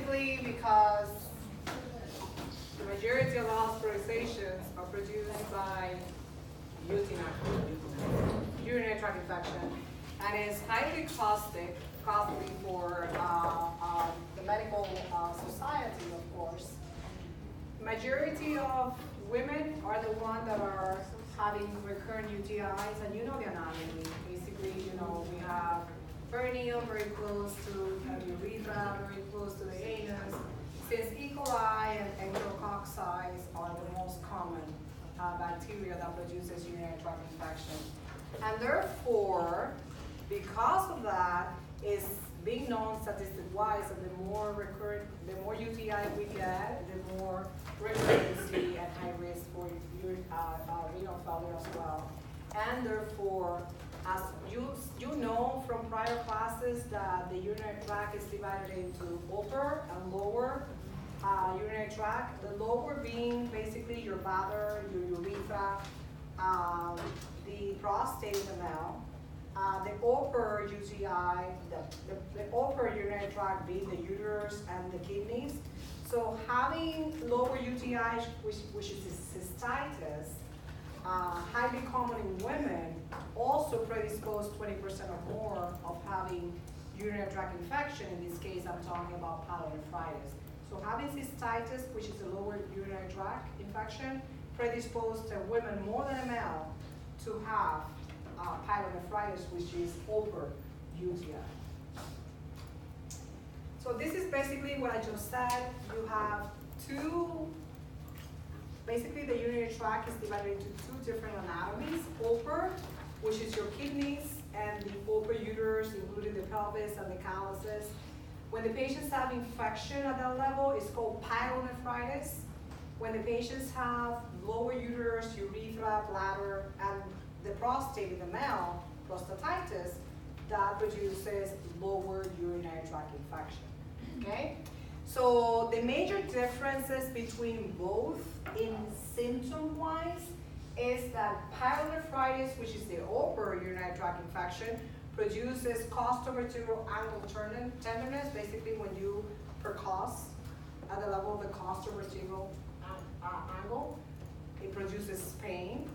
basically because the majority of hospitalizations are produced by UTI, urinary tract infection, and is highly costly for the medical society, of course. Majority of women are the ones that are having recurrent UTIs, and you know the anatomy. Basically, you know, we have perineum very close to the urethra, very close to the anus. Since E. coli and enterococci are the most common bacteria that produces urinary tract infection. And therefore, because of that, it's being known statistic-wise that the more UTI we get, the more recurrency and high risk for renal failure as well. And therefore, as you know from prior classes that the urinary tract is divided into upper and lower urinary tract. The lower being basically your bladder, your urethra, the prostate in the male. The upper UTI, the upper urinary tract being the uterus and the kidneys. So having lower UTI, which is cystitis, highly common in women, also predispose 20% or more of having urinary tract infection. In this case, I'm talking about pyelonephritis. So having cystitis, which is a lower urinary tract infection, predisposed women more than a male to have pyelonephritis, which is upper UTI. So this is basically what I just said. You have basically the urinary tract is divided into two different anatomies. Upper, which is your kidneys, and the upper uterus, including the pelvis and the calluses. When the patients have infection at that level, it's called pyelonephritis. When the patients have lower uterus, urethra, bladder, and the prostate in the male, prostatitis, that produces lower urinary tract infection. Okay? So the major differences between both in symptom-wise is that pyelonephritis, which is the upper urinary tract infection, produces costovertebral angle tenderness, basically when you percuss at the level of the costovertebral angle, it produces pain.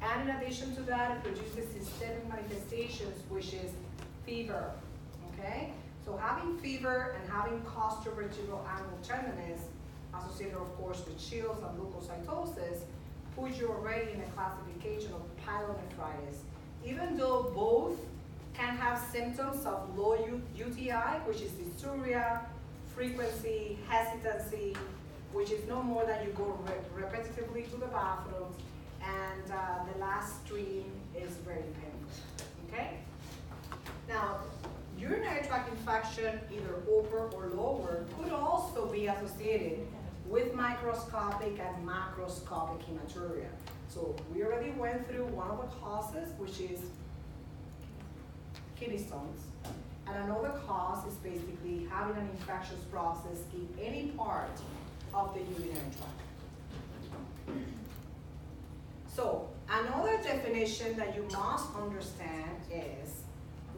And in addition to that, it produces systemic manifestations, which is fever, okay? So having fever and having costovertebral angle tenderness, associated of course with chills and leukocytosis, puts you already in a classification of pyelonephritis. Even though both can have symptoms of low UTI, which is dysuria, frequency, hesitancy, which is no more than you go repetitively to the bathroom, and the last stream is very painful, okay? Now, urinary tract infection, either upper or lower, could also be associated with microscopic and macroscopic hematuria. So we already went through one of the causes, which is kidney stones. And another cause is basically having an infectious process in any part of the urinary tract. So another definition that you must understand is,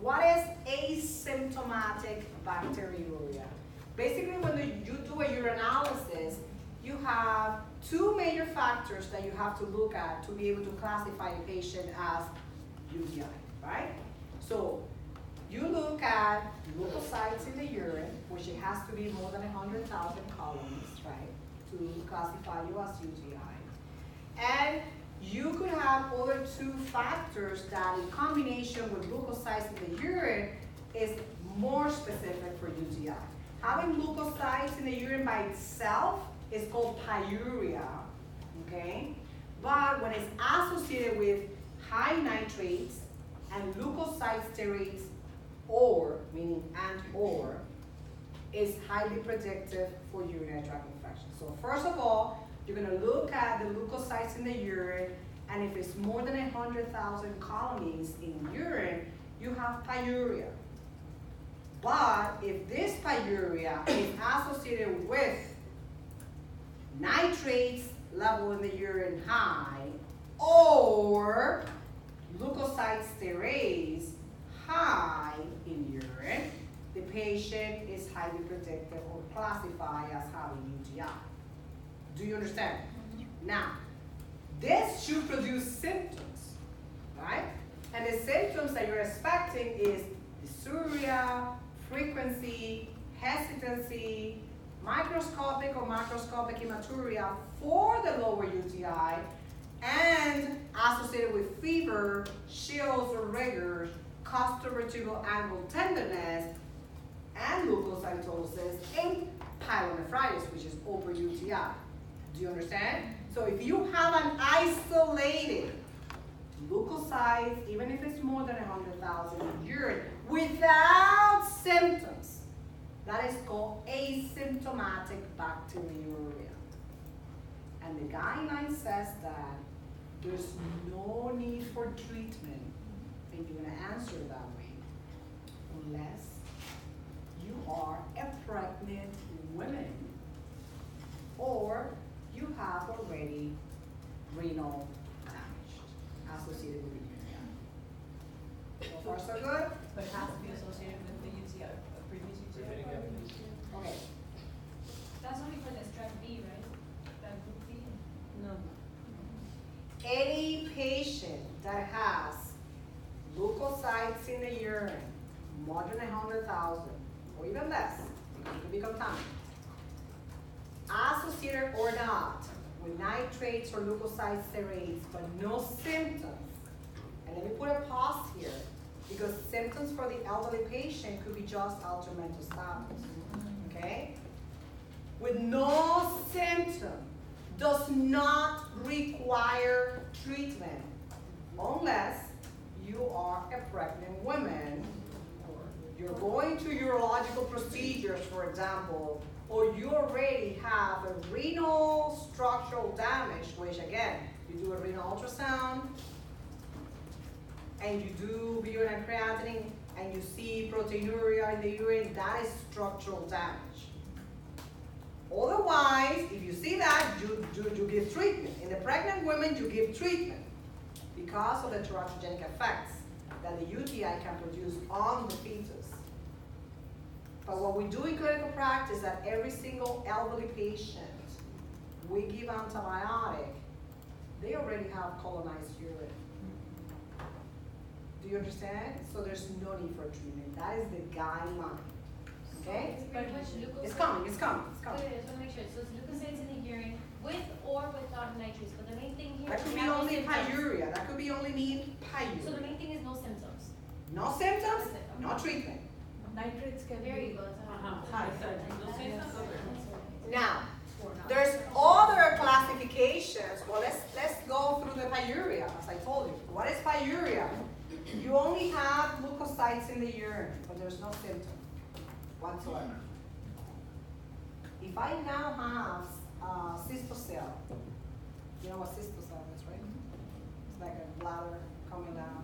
what is asymptomatic bacteriuria? Basically, when you do a urinalysis, you have two major factors that you have to look at to be able to classify a patient as UTI, right? So you look at leukocytes in the urine, which it has to be more than 100,000 colonies, right, to classify you as UTI. And you could have other two factors that in combination with leukocytes in the urine is more specific for UTI. Having leukocytes in the urine by itself is called pyuria, okay? But when it's associated with high nitrates and leukocyte steroids, or, meaning and or, is highly predictive for urinary tract infection. So first of all, you're gonna look at the leukocytes in the urine, and if it's more than 100,000 colonies in urine, you have pyuria. But if this pyuria is associated with nitrates level in the urine high, or leukocyte steroids high in urine, the patient is highly predicted or classified as having UTI. Do you understand? Now, this should produce symptoms, right? And the symptoms that you're expecting is dysuria, frequency, hesitancy, microscopic or macroscopic hematuria for the lower UTI, and associated with fever, chills or rigors, costovertebral angle tenderness, and leukocytosis, and pyelonephritis, which is upper UTI. Do you understand? So if you have an isolated leukocytes, even if it's more than 100,000 in urine, without symptoms, that is called asymptomatic bacteriuria. And the guideline says that there's no need for treatment, and you're going to answer that way, unless you are a pregnant woman or you have already renal damage associated with UTI. So far, so good? But it has to be associated with the UTI, a previous UTI. Okay. That's only for the strep B, right? That group B? No. Any patient that has leukocytes in the urine more than 100,000 or even less, because it could be contaminated, associated or not with nitrates or leukocyte serrates, but no symptoms. And let me put a pause here, because symptoms for the elderly patient could be just altered mental status, okay? With no symptom does not require treatment unless you are a pregnant woman, you're going to urological procedures, for example, or you already have a renal structural damage, which again, you do a renal ultrasound, and you do urine creatinine, and you see proteinuria in the urine, that is structural damage. Otherwise, if you see that, you give treatment. In the pregnant women, you give treatment because of the teratogenic effects that the UTI can produce on the fetus. But what we do in clinical practice is that every single elderly patient, we give antibiotic, they already have colonized urine. Do you understand? So there's no need for treatment. That is the guideline. Okay? It's coming, it's coming, it's coming. Wait, I just want to make sure. So it's leukocytes in the urine with or without nitrates. But the main thing here That is could be not only symptoms. pyuria. That could be only mean pyuria. So the main thing is no symptoms. No symptoms, no treatment. Nitrates can There you be. go. Now, there's other classifications. Well, let's go through the pyuria, as I told you. What is pyuria? You only have leukocytes in the urine, but there's no symptom whatsoever. If I now have cystocell, you know what cystocell is, right? It's like a bladder coming down,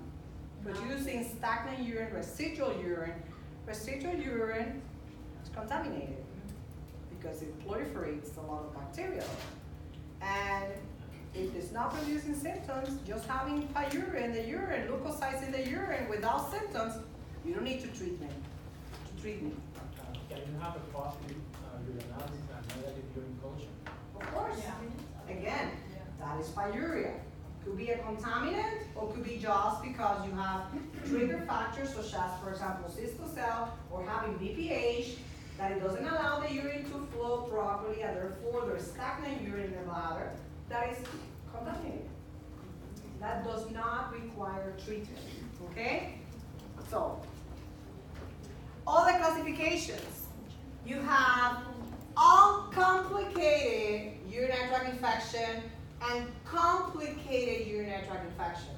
producing stagnant urine, residual urine. Residual urine is contaminated because it proliferates a lot of bacteria. And if it's not producing symptoms, just having pyuria in the urine, leukocytes in the urine without symptoms, you don't need to treat me. Can you have a positive urinalysis and negative urine culture? Of course. Yeah. Again, that is pyuria. Could be a contaminant, or could be just because you have trigger factors such as, for example, cystocell or having BPH, that it doesn't allow the urine to flow properly, and therefore there's stagnant urine in the bladder that is contaminated. That does not require treatment, okay? So, other classifications. You have uncomplicated urinary tract infection and complicated urinary tract infection.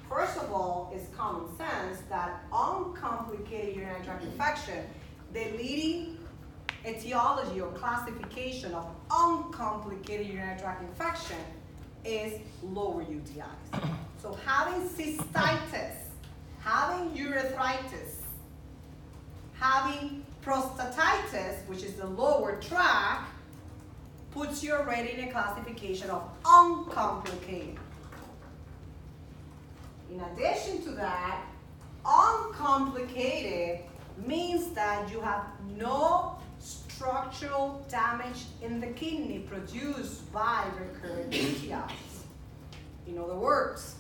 First of all, it's common sense that uncomplicated urinary tract infection, the leading etiology or classification of uncomplicated urinary tract infection is lower UTIs. So having cystitis, having urethritis, having prostatitis, which is the lower tract, puts you already in a classification of uncomplicated. In addition to that, uncomplicated means that you have no structural damage in the kidney produced by recurrent UTIs. In other words,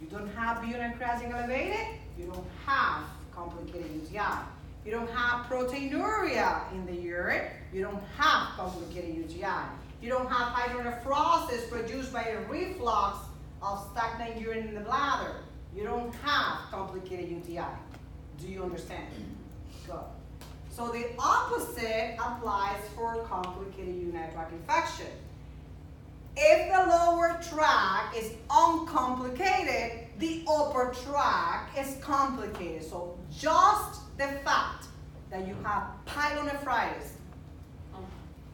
you don't have urine creatinine elevated, you don't have complicated UTI. You don't have proteinuria in the urine, you don't have complicated UTI. You don't have hydronephrosis produced by a reflux of stagnant urine in the bladder. You don't have complicated UTI. Do you understand? Good. So the opposite applies for complicated urinary tract infection. If the lower tract is uncomplicated, the upper tract is complicated. So just the fact that you have pyelonephritis,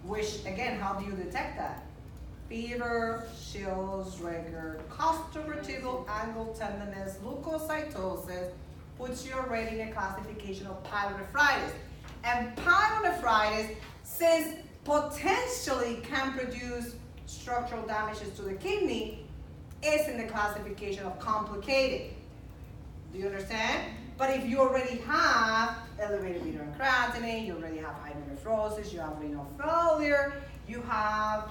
which again, how do you detect that? Fever, chills, rigor, costovertebral angle tenderness, leukocytosis, puts you already in a classification of pyelonephritis. And pyelonephritis, since potentially can produce structural damages to the kidney, is in the classification of complicated. Do you understand? But if you already have elevated uterine creatinine, you already have hydronephrosis, you have renal failure, you have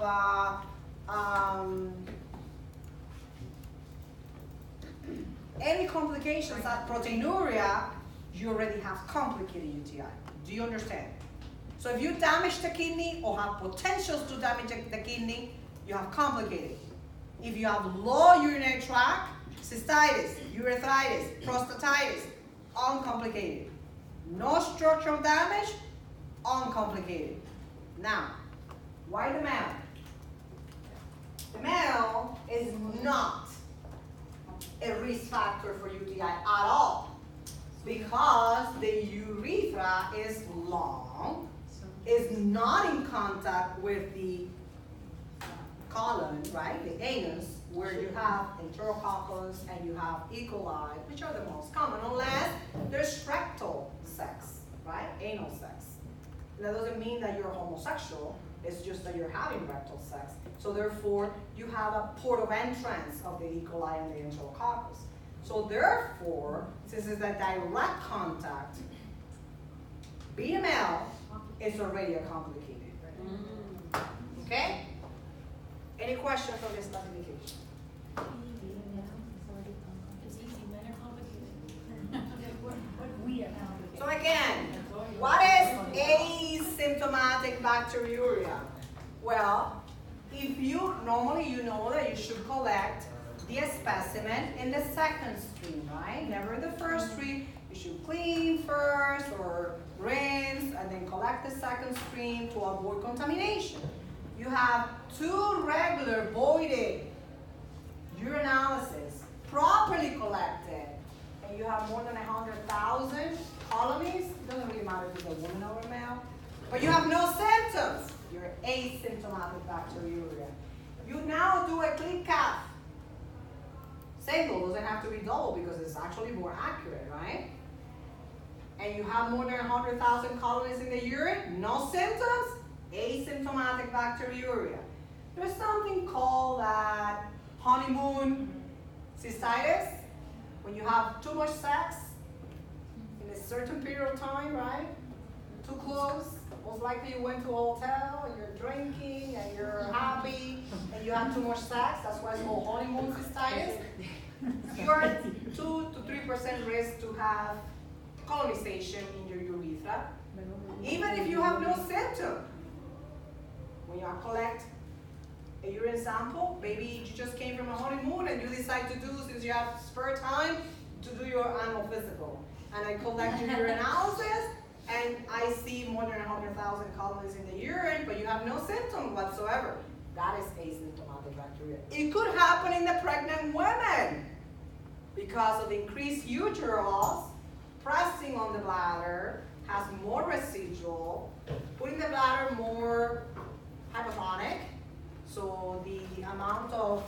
any complications like proteinuria, you already have complicated UTI. Do you understand? So if you damage the kidney or have potentials to damage the kidney, you have complicated. If you have low urinary tract, cystitis, urethritis, prostatitis, uncomplicated. No structural damage, uncomplicated. Now, why the male? The male is not a risk factor for UTI at all because the urethra is long, is not in contact with the colon, right, the anus, where you have enterococcus and you have E. coli, which are the most common, unless there's rectal sex, right, anal sex. That doesn't mean that you're homosexual, it's just that you're having rectal sex. So therefore, you have a port of entrance of the E. coli and the enterococcus. So therefore, since it's a direct contact, BML is already a complicated. Okay? Any questions on this classification? It's easy, men are complicated. So again, what is asymptomatic bacteriuria? Well, if you normally you know that you should collect the specimen in the second stream, right? Never in the first stream. You should clean first or rinse and then collect the second stream to avoid contamination. You have 2 regular voided urinalysis properly collected, and you have more than 100,000 colonies. It doesn't really matter if it's a woman or a male, but you have no symptoms. You're asymptomatic bacteriuria. You now do a click cath. Single doesn't have to be double because it's actually more accurate, right? And you have more than 100,000 colonies in the urine, no symptoms, asymptomatic bacteriuria. There's something called that honeymoon cystitis, when you have too much sex in a certain period of time, right? Too close. Most likely you went to a hotel and you're drinking and you're happy and you have too much sex. That's why it's called honeymoon cystitis. You are at 2 to 3% risk to have colonization in your urethra, even if you have no symptom. When you collect a urine sample, maybe you just came from a honeymoon and you decide to do, since you have spare time, to do your annual physical. And I collect your urinalysis, and I see more than 100,000 colonies in the urine, but you have no symptom whatsoever. That is asymptomatic bacteria. It could happen in the pregnant women because of increased uterus pressing on the bladder, has more residual, putting the bladder more hypotonic, so the amount of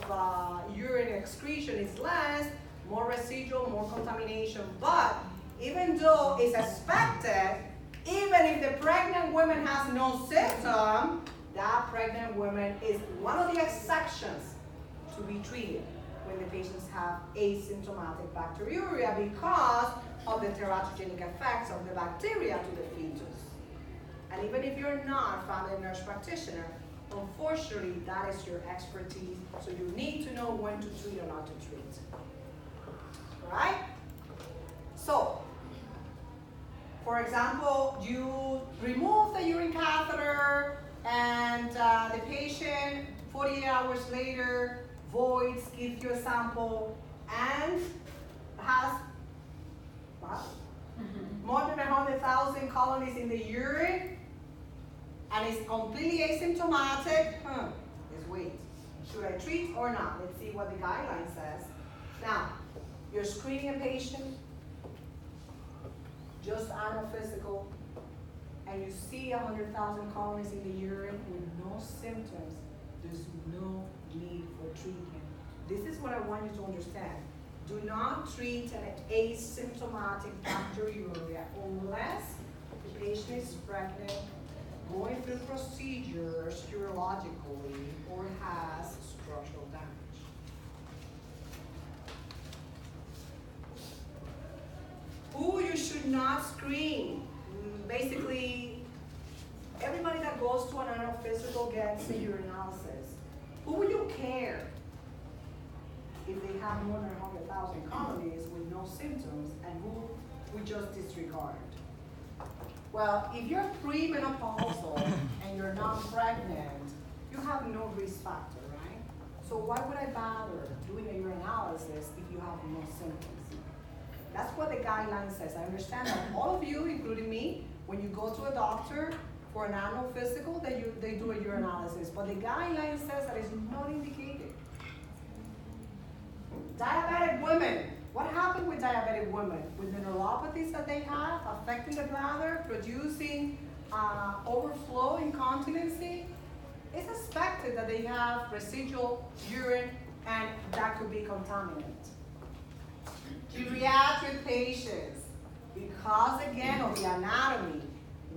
urine excretion is less, more residual, more contamination. But even though it's expected, even if the pregnant woman has no symptom, that pregnant woman is one of the exceptions to be treated when the patients have asymptomatic bacteriuria, because of the teratogenic effects of the bacteria to the fetus. And even if you're not a family nurse practitioner, unfortunately, that is your expertise, so you need to know when to treat or not to treat. All right? So, for example, you remove the urine catheter and the patient 48 hours later voids, gives you a sample, and has more than 100,000 colonies in the urine, and is completely asymptomatic. Just wait. Should I treat or not? Let's see what the guideline says. Now, you're screening a patient, just annual physical, and you see 100,000 colonies in the urine with no symptoms. There's no need for treatment. This is what I want you to understand. Do not treat an asymptomatic bacteriuria unless the patient is pregnant, going through procedures urologically, or has structural damage. Who you should not screen? Basically, everybody that goes to an annual physical gets a urinalysis. Who would you care if they have more than 100,000 colonies with no symptoms, and who we just disregard? Well, if you're premenopausal and you're not pregnant, you have no risk factor, right? So why would I bother doing a urinalysis if you have no symptoms? That's what the guideline says. I understand that all of you, including me, when you go to a doctor for an annual physical, they do a urinalysis, but the guideline says that it's not indicated. Diabetic women. What happened with diabetic women? With the neuropathies that they have, affecting the bladder, producing overflow incontinency, it's expected that they have residual urine, and that could be contaminant. Geriatric patients, because again of the anatomy,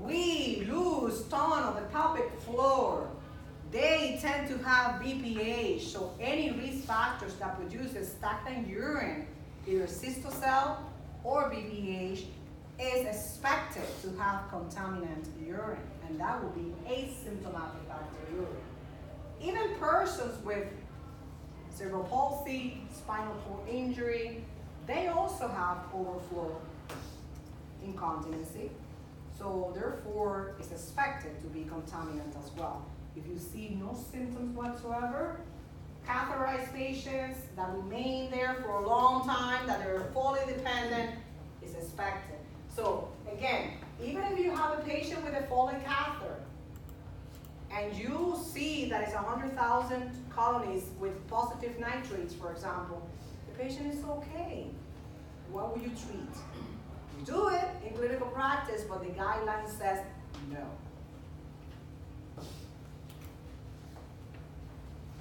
we lose ton of the pelvic floor. They tend to have BPH, so any risk factors that produces stagnant urine, either cystocell or BPH, is expected to have contaminant urine, and that will be asymptomatic bacteriuria. Even persons with cerebral palsy, spinal cord injury, they also have overflow incontinency, so therefore it's expected to be contaminant as well. If you see no symptoms whatsoever, catheterized patients that remain there for a long time, that are fully dependent, is expected. So again, even if you have a patient with a Foley catheter, and you see that it's 100,000 colonies with positive nitrates, for example, the patient is okay. What will you treat? You do it in clinical practice, but the guideline says no.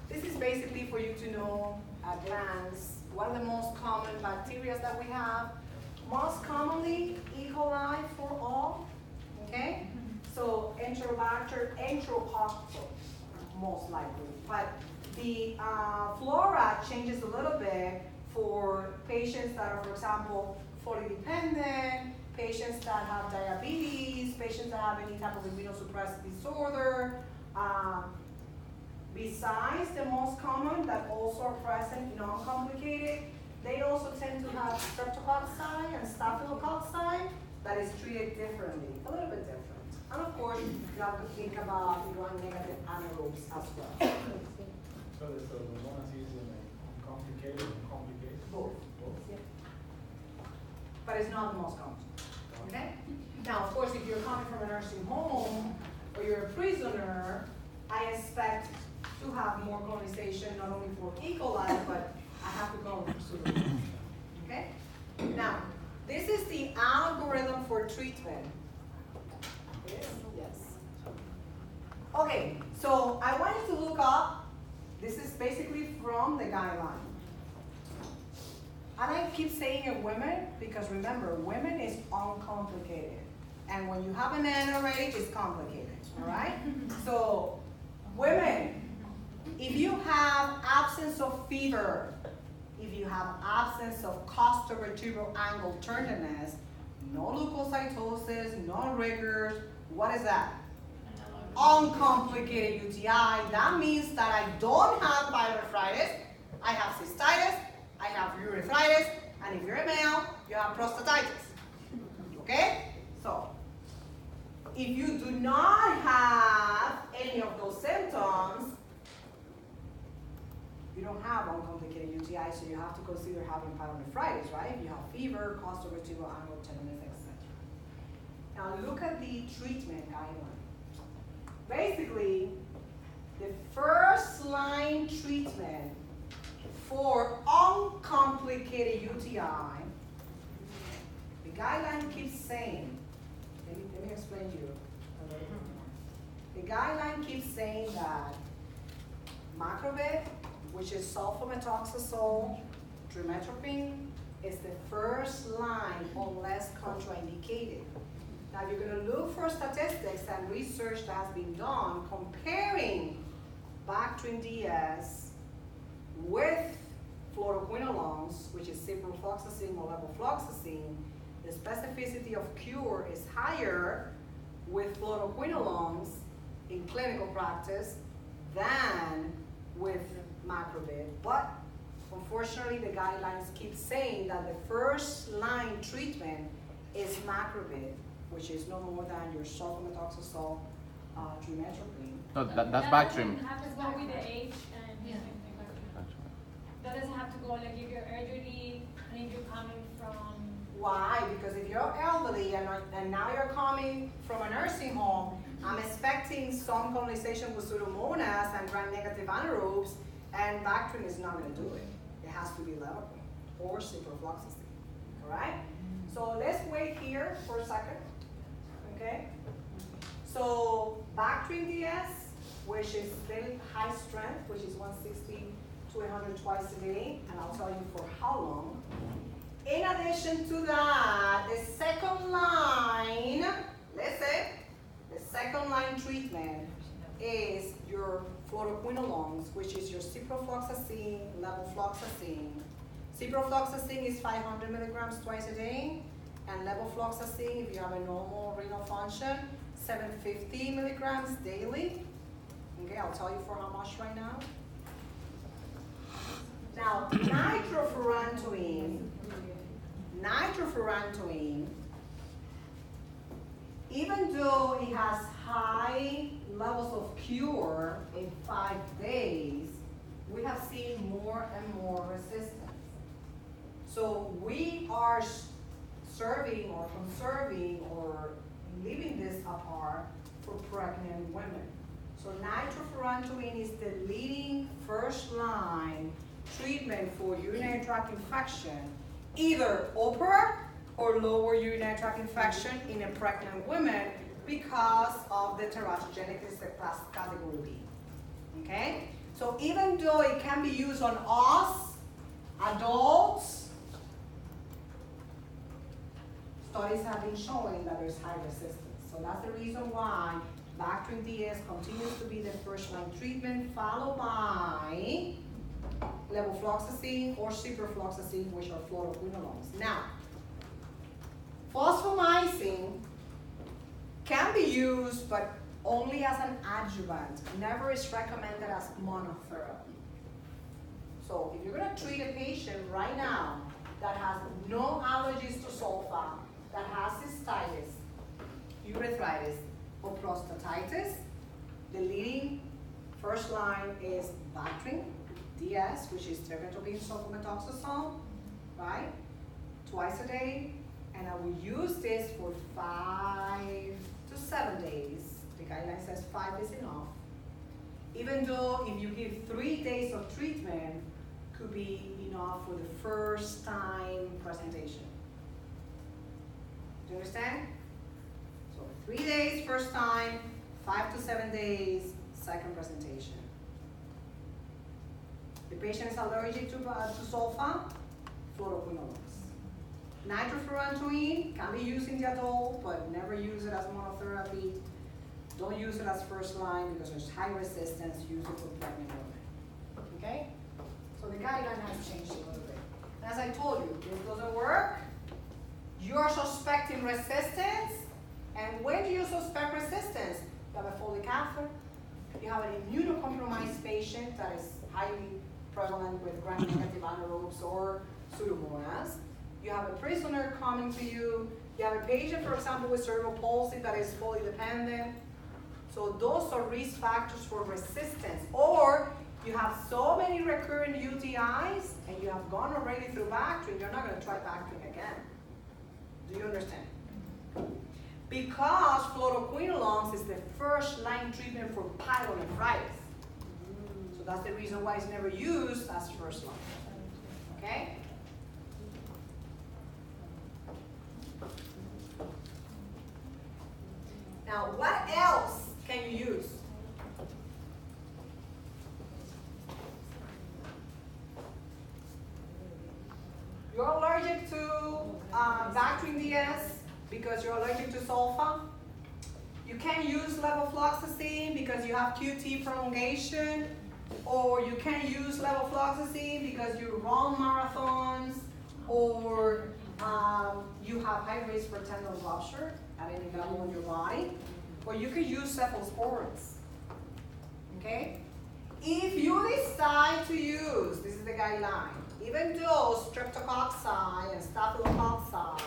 This is basically for you to know at glance what are the most common bacteria that we have. Most commonly, E. coli for all, okay? So Enterobacter, Entropoccal, most likely. But the flora changes a little bit for patients that are, for example, fully dependent, patients that have diabetes, patients that have any type of immunosuppressive disorder. Besides the most common that also are present, non-complicated, they also tend to have streptococci and staphylococci that is treated differently, a little bit different. And of course, you have to think about gram-negative anaerobes as well. So the one is uncomplicated and complicated? Both. Yeah. But it's not the most common. Okay? Now, of course, if you're coming from a nursing home or you're a prisoner, I expect to have more colonization not only for E. coli, but I have to go for pseudomonas. Okay? Now, this is the algorithm for treatment. Yes? Yes. Okay, so I want you to look up, this is basically from the guideline. And I keep saying it women, because remember, women is uncomplicated. And when you have an NRH, it's complicated, all right? So, women, if you have absence of fever, if you have absence of costovertebral angle tenderness, no leukocytosis, no rigors. What is that? Uncomplicated UTI. That means that I don't have pyelonephritis, I have cystitis, I have urethritis, and if you're a male, you have prostatitis. Okay? So, if you do not have any of those symptoms, you don't have uncomplicated UTI, so you have to consider having pyelonephritis, right? If you have fever, costovertebral angle tenderness, etc. Now look at the treatment guideline. Basically, the first line treatment for uncomplicated UTI, the guideline keeps saying, let me explain to you a little bit more. The guideline keeps saying that macrobid, which is sulfamethoxazole, trimethoprim, is the first line unless contraindicated. Now you're going to look for statistics and research that has been done comparing Bactrim DS with fluoroquinolones, which is ciprofloxacin or levofloxacin. The specificity of cure is higher with fluoroquinolones in clinical practice than with macrobid. But unfortunately, the guidelines keep saying that the first line treatment is macrobid, which is no more than your sulfamethoxazole, trimethoprim. No, that's Bactrim. That doesn't have to go with the age and Yeah. same thing like that. That doesn't have to go like if you're elderly and if you're coming from. Why? Because if you're elderly and now you're coming from a nursing home, I'm expecting some colonization with pseudomonas and gram-negative anaerobes, and Bactrim is not going to do it. It has to be levoprim or ciprofloxacin. All right? So let's wait here for a second. Okay? So Bactrim DS, which is very high strength, which is 160 to 100 twice a day, and I'll tell you for how long. In addition to that, the second line, listen, the second line treatment is your fluoroquinolones, which is your ciprofloxacin, levofloxacin. Ciprofloxacin is 500 milligrams twice a day, and levofloxacin, if you have a normal renal function, 750 milligrams daily. Okay, I'll tell you for how much right now. Now, nitrofurantoin, even though it has high levels of cure in 5 days, we have seen more and more resistance. So we are serving or conserving or leaving this apart for pregnant women. So nitrofurantoin is the leading first line treatment for urinary tract infection, either upper or lower urinary tract infection in a pregnant woman because of the teratogenic category B. Okay? So even though it can be used on us, adults, studies have been showing that there's high resistance. So that's the reason why Bactrim DS continues to be the first line treatment, followed by levofloxacin or ciprofloxacin, which are fluoroquinolones. Now, fosfomycin can be used, but only as an adjuvant. Never is recommended as monotherapy. So if you're going to treat a patient right now that has no allergies to sulfa, that has cystitis, urethritis, or prostatitis, the leading first line is Bactrim DS, which is trimethoprim sulfamethoxazole, right? Twice a day, and I will use this for 5 to 7 days. The guideline says 5 is enough. Even though if you give 3 days of treatment, could be enough for the first time presentation. Do you understand? So 3 days first time, 5 to 7 days second presentation. The patient is allergic to sulfa, fluoroquinolones. Nitrofurantoin can be used in the adult, but never use it as monotherapy. Don't use it as first line because there's high resistance. Use it for pregnant women. Okay? So the guideline has changed a little bit. As I told you, this doesn't work. You're suspecting resistance. And when do you suspect resistance? You have a Foley catheter. You have an immunocompromised patient that is highly prevalent with gram-negative anaerobes or pseudomonas. You have a prisoner coming to you. You have a patient, for example, with cerebral palsy that is Foley dependent. So those are risk factors for resistance. Or you have so many recurrent UTIs and you have gone already through Bactrim, you're not going to try Bactrim again. Do you understand? Because fluoroquinolones is the first line treatment for pyelonephritis. So that's the reason why it's never used as first line. Okay? Now, what else can you use? You're allergic to Bactrim DS because you're allergic to sulfa. You can't use levofloxacin because you have QT prolongation, or you can't use levofloxacin because you run marathons, or you have high risk for tendon rupture at any level in your body, or you can use cephalosporins. Okay? If you decide to use, this is the guideline, even though streptococci and staphylococci,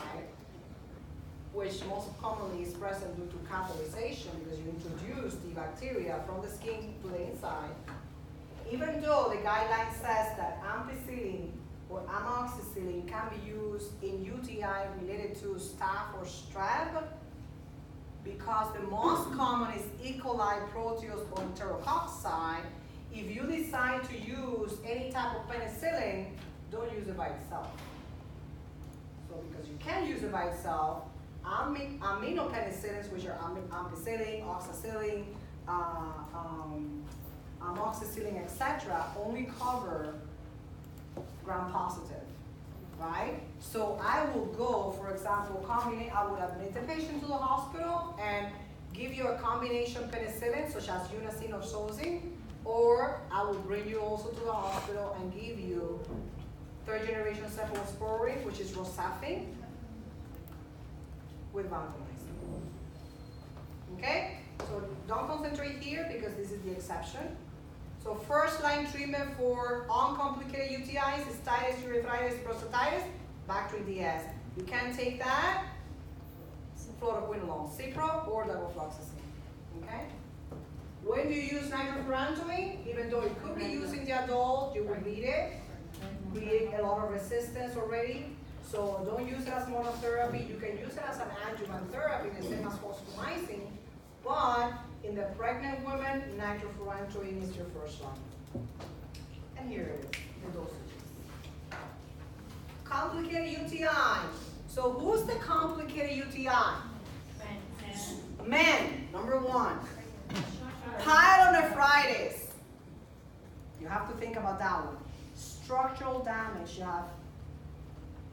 which most commonly is present due to catheterization because you introduce the bacteria from the skin to the inside, even though the guideline says that ampicillin or amoxicillin can be used in UTI related to staph or strep, because the most common is E. coli, Proteus, or enterococci, if you decide to use any type of penicillin, don't use it by itself. So because you can't use it by itself, aminopenicillins, which are ampicillin, oxacillin, amoxicillin, etc., only cover gram-positive, right? So I will go, for example, I would admit the patient to the hospital and give you a combination penicillin, such as unacin or sozin, or I will bring you also to the hospital and give you third-generation cephalosporin, which is rosafin, with vancomycin. Okay? So don't concentrate here because this is the exception. So first-line treatment for uncomplicated UTIs, cystitis, urethritis, prostatitis, Bactrim DS. You can take that, fluoroquinolone, Cipro, or levofloxacin. Okay? When you use nitrofurantoin, even though it could be used in the adult, you will need it. Create a lot of resistance already. So don't use it as monotherapy. You can use it as an adjuvant therapy, the same as fosfomycin. But in the pregnant women, nitrofurantoin is your first line. And here it is, the dosages. Complicated UTI. So who's the complicated UTI? Men, number one. Pyelonephritis. You have to think about that one. Structural damage. You have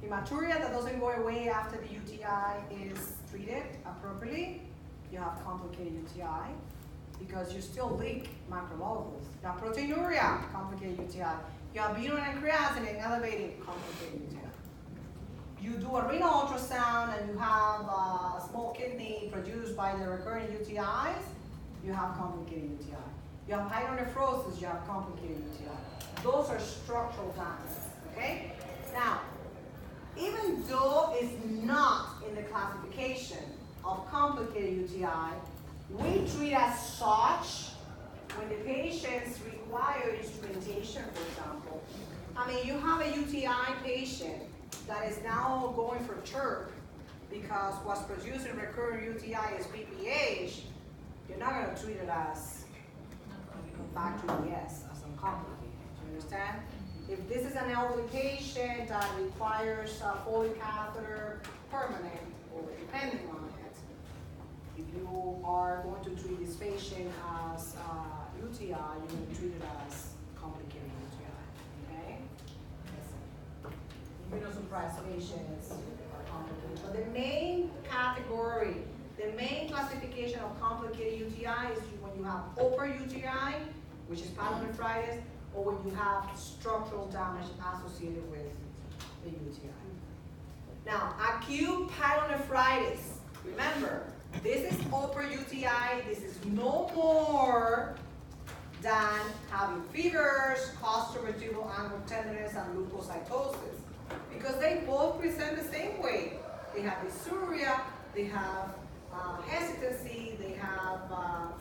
hematuria that doesn't go away after the UTI is treated appropriately. You have complicated UTI because you still leak macromolecules. You have proteinuria, complicated UTI. You have butyrate and creatinine elevated, complicated UTI. You do a renal ultrasound and you have a small kidney produced by the recurrent UTIs, you have complicated UTI. You have hydronephrosis, you have complicated UTI. Those are structural damages, okay? Now, even though it's not in the classification of complicated UTI, we treat as such when the patients require instrumentation, for example. I mean, you have a UTI patient that is now going for TURP because what's producing recurrent UTI is BPH, you're not going to treat it as Bactrim DS, as uncomplicated. Do you understand? If this is an elderly patient that requires a Foley catheter permanent or depending on it, if you are going to treat this patient as UTI, you're going to treat it as complicated UTI. Okay? Immunosuppressed patients are complicated. But the main category, the main classification of complicated UTI is when you have open UTI, which is pyelonephritis, or when you have structural damage associated with the UTI. Now, acute pyelonephritis. Remember, this is upper UTI. This is no more than having fevers, costovertebral angle tenderness, and leukocytosis. Because they both present the same way. They have dysuria, they have hesitancy, they have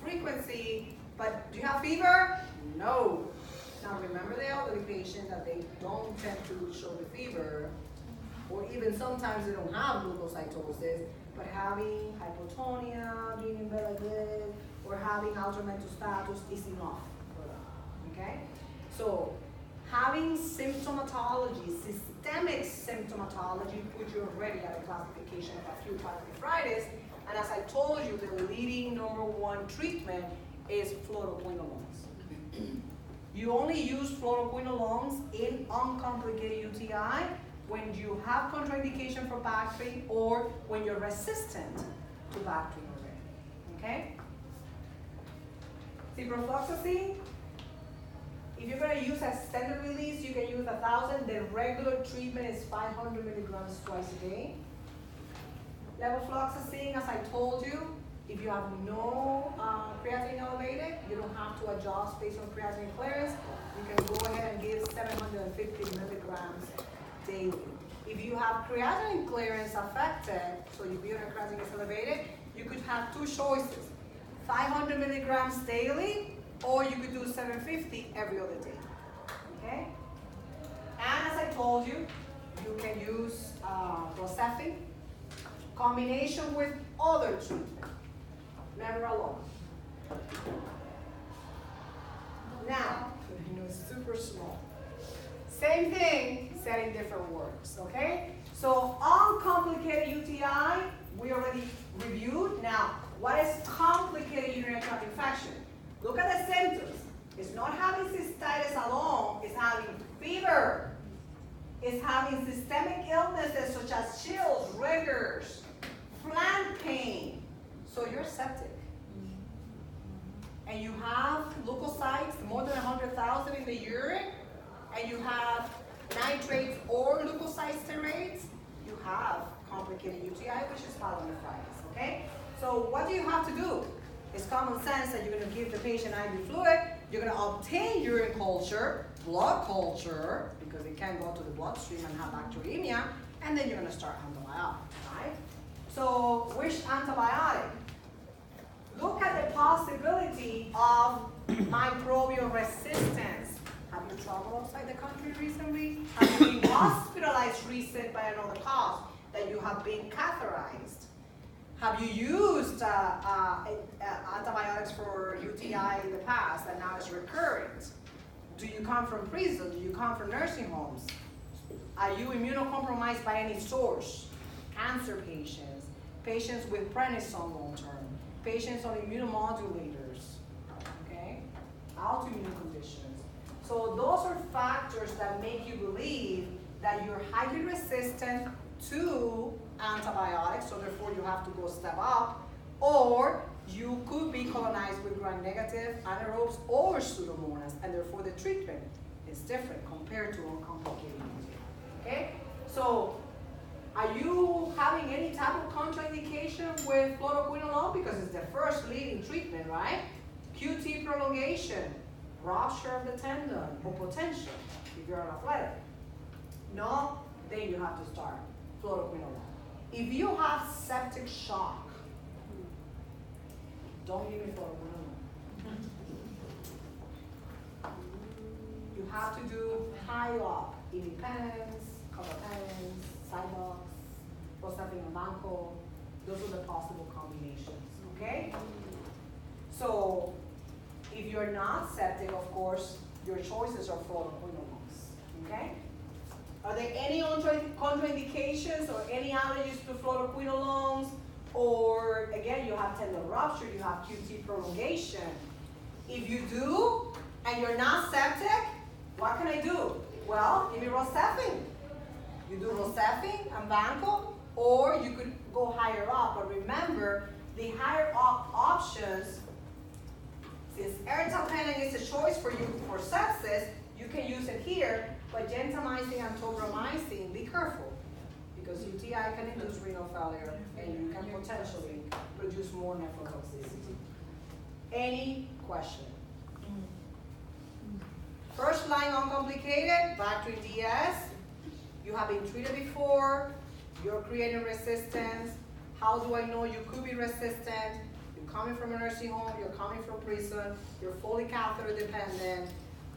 frequency, but do you have fever? No. Now remember the elderly patient that they don't tend to show the fever, or even sometimes they don't have leukocytosis, but having hypotonia, being in bed like this, or having altered mental status is enough for that, okay? So having symptomatology, systemic symptomatology, puts you already at a classification of acute pyelonephritis. And as I told you, the leading #1 treatment is fluoroquinolones. You only use fluoroquinolones in uncomplicated UTI when you have contraindication for back pain or when you're resistant to back pain already, okay? Ciprofloxacin, if you're gonna use a standard release, you can use 1,000. The regular treatment is 500 milligrams twice a day. Levofloxacin, as I told you, if you have no creatinine elevated, you don't have to adjust based on creatinine clearance. You can go ahead and give 750 milligrams daily. If you have creatinine clearance affected, so your urinary creatinine is elevated, you could have two choices: 500 milligrams daily, or you could do 750 every other day. Okay? And as I told you, you can use Rocephin, combination with other treatment, never alone. Now, it's super small. Same thing, said in different words, okay? So uncomplicated UTI, we already reviewed. Now, what is complicated urinary tract infection? Look at the symptoms. It's not having cystitis alone, it's having fever. It's having systemic illnesses such as chills, rigors, flank pain. So you're septic. And you have leukocytes, more than 100,000 in the urine, and you have nitrates or leukocyte-sterates, you have complicated UTI, which is pyelonephritis, okay? So what do you have to do? It's common sense that you're gonna give the patient IV fluid, you're gonna obtain urine culture, blood culture, because it can go to the bloodstream and have bacteremia, and then you're gonna start antibiotics, right? So which antibiotic? Look at the possibility of microbial resistance. Have you traveled outside the country recently? Have you been hospitalized recently by another cause that you have been catheterized? Have you used antibiotics for UTI in the past and now it's recurrent? Do you come from prison? Do you come from nursing homes? Are you immunocompromised by any source? Cancer patients, patients with prednisone long-term, patients on immunomodulators, okay? Autoimmune conditions. So those are factors that make you believe that you're highly resistant to antibiotics, so therefore you have to go step up, or you could be colonized with gram-negative anaerobes or Pseudomonas, and therefore the treatment is different compared to uncomplicated UTI, okay? So are you having any type of contraindication with fluoroquinolone? Because it's the first leading treatment, right? QT prolongation, rupture of the tendon, or potential, if you're an athletic. No, then you have to start fluoroquinolone. If you have septic shock, don't give me fluoroquinolone. You have to do high-up independence, carbapenems, Cydox, Rocephin and Banco. Those are the possible combinations, okay? So if you're not septic, of course, your choices are fluoroquinolones, okay? Are there any contraindications or any allergies to fluoroquinolones? Or again, you have tendon rupture, you have QT prolongation. If you do, and you're not septic, what can I do? Well, give me Rocephin. You do Rocephin and Banco, or you could go higher up. But remember, the higher up options, since ertapenem is a choice for you for sepsis, you can use it here, But gentamicin and tobramycin, be careful, because UTI can induce renal failure and you can potentially produce more nephrotoxicity. Any question? First line uncomplicated, Bactrim DS. You have been treated before, you're creating resistance. How do I know you could be resistant? You're coming from a nursing home, you're coming from prison, you're fully catheter dependent,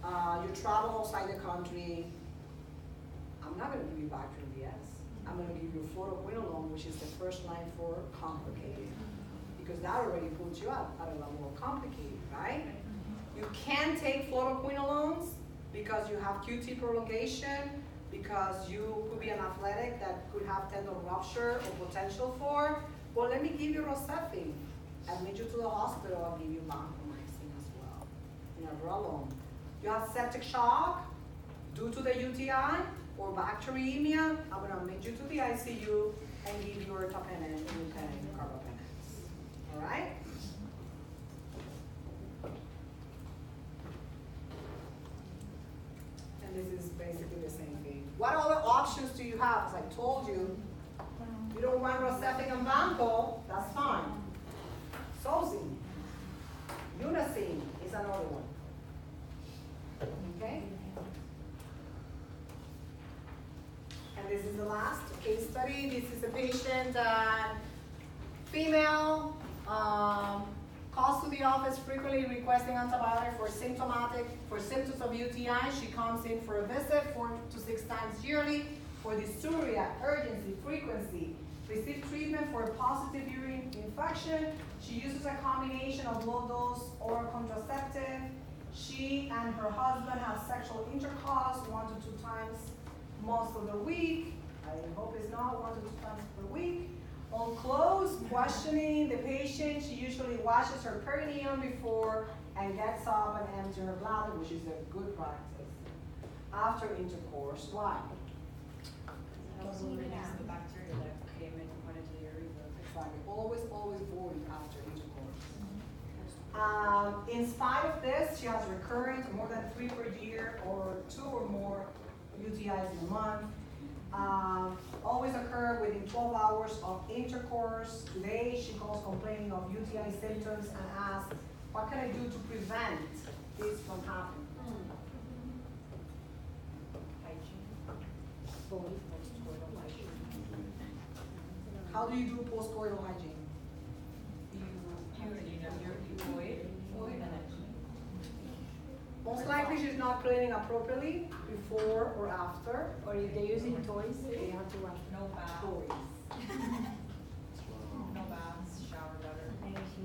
you travel outside the country. I'm not gonna give you Bactrim DS. I'm gonna give you fluoroquinolone, which is the first line for complicated. Because that already puts you at a level of complicated, right? You can take fluoroquinolones because you have QT prolongation, because you could be an athletic that could have tendon rupture or potential for. Well, let me give you Rocephin. Admit you to the hospital, I'll give you vancomycin as well. Never You have septic shock due to the UTI or bacteremia, I'm gonna admit you to the ICU and give you ertapenem and carbapenems. All right? And this is basically the same thing. What other options do you have? As I told you, you don't want Rocephin and Vanco, that's fine. Sozin, Unacin is another one. Okay? And this is the last case study. This is a patient, female, calls to the office frequently requesting antibiotic for symptoms of UTI. She comes in for a visit 4 to 6 times yearly for dysuria, urgency, frequency. Receive treatment for a positive urine infection. She uses a combination of low-dose oral contraceptive. She and her husband have sexual intercourse 1 to 2 times most of the week. I hope it's not 1 to 2 times per week. On close questioning the patient, she usually washes her perineum before and gets up and empties her bladder, which is a good practice. After intercourse, why? Also reduce the bacteria that came in and went into the urethra. Exactly. Always void after intercourse. In spite of this, she has recurrent, more than 3 per year, or 2 or more UTIs in a month. Always occur within 12 hours of intercourse. Today, she calls complaining of UTI symptoms and asks, what can I do to prevent this from happening? How do you do postcoital hygiene? You void and Most likely she's not cleaning appropriately before or after. Or if they're using toys, they have to wash. no bath, Toys. no baths, shower butter.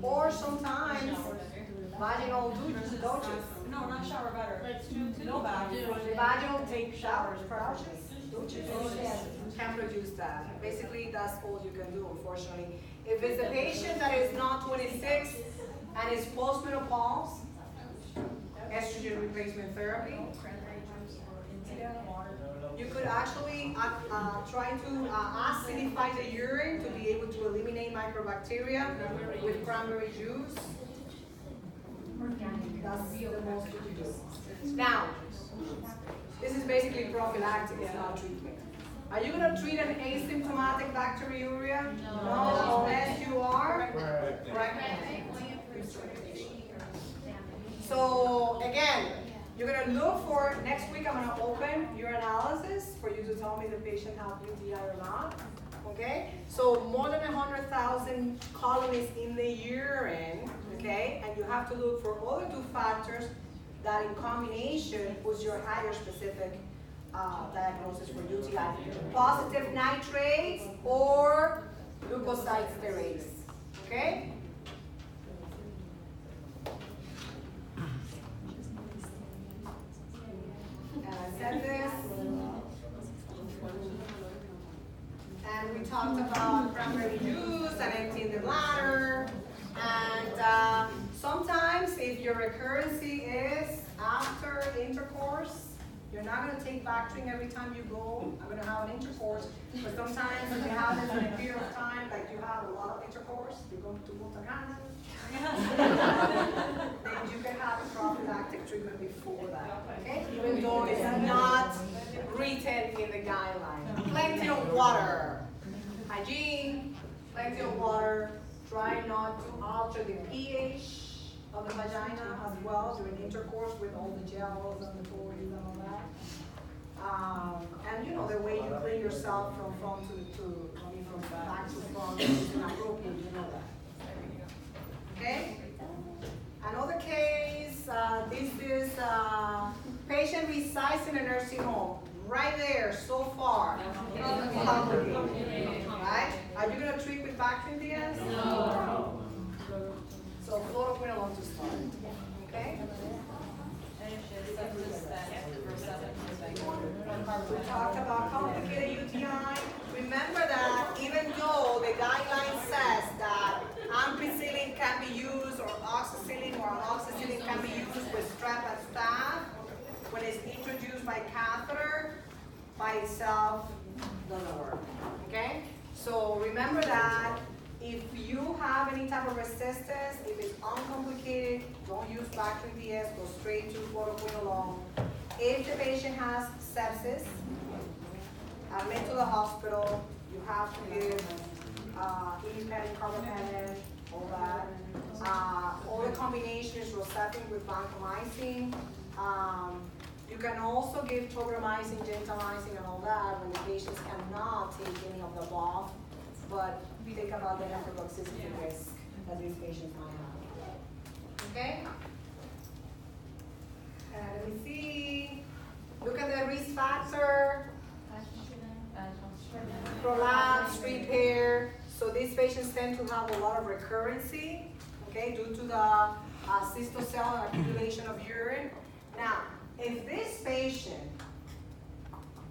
Or sometimes Shower butter. vaginal douches. No, not shower butter. No bath. Vaginal take showers, douches. Can produce that. Basically, that's all you can do, unfortunately. If it's a patient that is not 26 and is postmenopause, estrogen replacement therapy, you could actually try to acidify the urine to be able to eliminate microbacteria with cranberry juice. That's the most you can do. Now, this is basically prophylactic, it's not treatment. Are you going to treat an asymptomatic bacteriuria? No, unless you are pregnant. So again, you're going to look for, next week I'm going to open your analysis for you to tell me the patient has UTI or not. Okay? So more than 100,000 colonies in the urine, okay? And you have to look for other 2 factors that in combination puts your higher specific diagnosis for UTI. Positive nitrates or leukocyte sterase. Okay? And I said this. And we talked about cranberry juice and emptying the bladder. And sometimes if your recurrency is after intercourse, you're not going to take Bactrim every time you go. I'm going to have an intercourse. But sometimes if you have this in a period of time, like you have a lot of intercourse, you go to Punta Cana, then you can have a prophylactic treatment before that. Okay? Even though it's not written in the guidelines. Plenty of water. Hygiene, plenty of water. Try not to alter the pH of the vagina as well during intercourse with all the gels and the toys and all that. And you know, the way you clean yourself from front from back to front is inappropriate, you know that. Okay? Another case, this is patient resides in a nursing home. Right there, so far. Right? Are you going to treat with Bactrim DS? No. So fluoroquinolone to start. Okay? We talked about complicated UTI. Remember that even though the guideline says that ampicillin can be used or oxacillin or amoxicillin can be used with strep and staph, when it's introduced by catheter, by itself doesn't work. Okay? So remember that if you have any type of resistance, if it's uncomplicated, don't use Bactrim DS, go straight to fluoroquinolone. If the patient has sepsis, admit to the hospital, you have to give ibuprofen, carbapenem, all that. All the combinations, rosatin with vancomycin. You can also give tobramycin, gentamicin, and all that when the patients cannot take any of the above. But think about the nephrotoxicity risk that these patients might have. Okay? Let me see. Look at the risk factor. Prolapse, repair. So these patients tend to have a lot of recurrency, okay, due to the cystocell accumulation of urine. Now, if this patient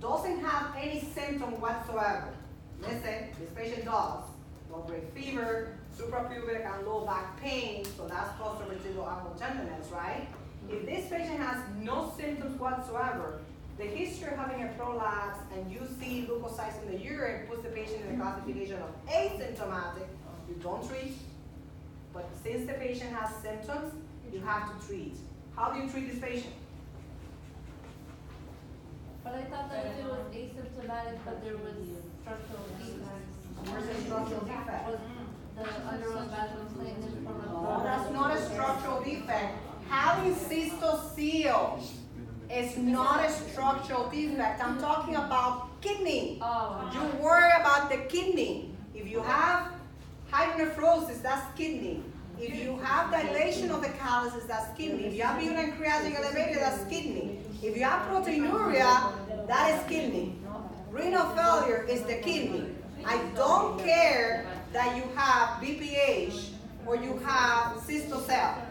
doesn't have any symptom whatsoever, listen, this patient does, low-grade fever, suprapubic and low back pain, so that's post-residual ankle tenderness, right? If this patient has no symptoms whatsoever, the history of having a prolapse and you see leukocytes in the urine puts the patient in the classification of asymptomatic, you don't treat. But since the patient has symptoms, you have to treat. How do you treat this patient? But I thought that if it was asymptomatic, but there was structural defects. Where's the structural defect? Was the underlying vaginal stainless from a No, that's not a structural defect. Having cystocele is not a structural defect. I'm talking about kidney. Oh. You worry about the kidney. If you have hydronephrosis, that's kidney. If you have dilation of the calluses, that's kidney. If you have urine creatinine elevated, that's kidney. If you have proteinuria, that is kidney. Renal failure is the kidney. I don't care that you have BPH or you have cystocele.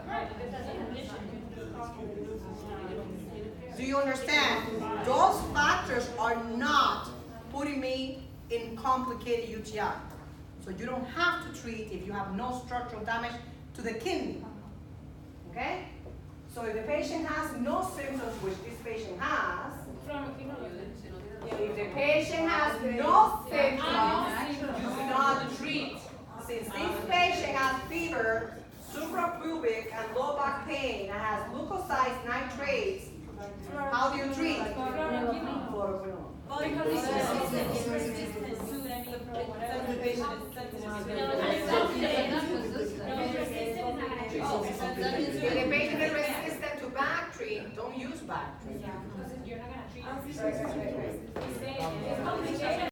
Do you understand? Those factors are not putting me in complicated UTI. So you don't have to treat if you have no structural damage to the kidney. Okay? So if the patient has no symptoms, which this patient has, if the patient has no symptoms, you do not treat. Since this patient has fever, suprapubic and low back pain, and has leukocytes, nitrates, how do you treat? Fluoroquinolone. If the patient is resistant to Bactrim, don't use Bactrim. You're not gonna treat it.